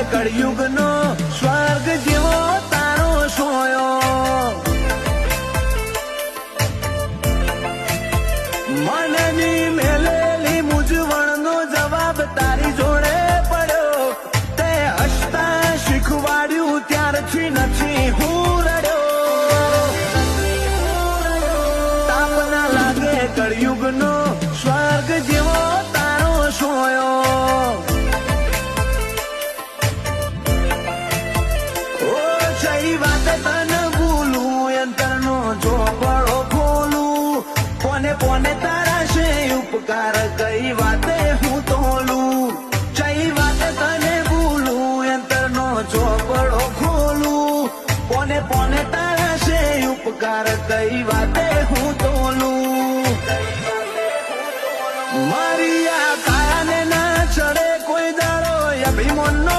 કળિયુગ નો સ્વર્ગ જેવો તારો સોયો મનની મેલેલી મૂંઝવણનો જવાબ તારી જોડે પડ્યો તે હસતા શીખવાડ્યું ત્યારથી નથી હું રડ્યો તાપ ના લાગે કળિયુગ નો સ્વર્ગ જેવો તારો સોયો કોને તારા છે ઉપકાર કઈ વાતે હું તોલું કઈ વાતે તને ભૂલું અંતરનો ચોપડો ખોલું કોને તારા છે ઉપકાર કઈ વાતે હું તોલું મારી આ કાયાને ના ચડે કોઈ દાડો અભિમાનનો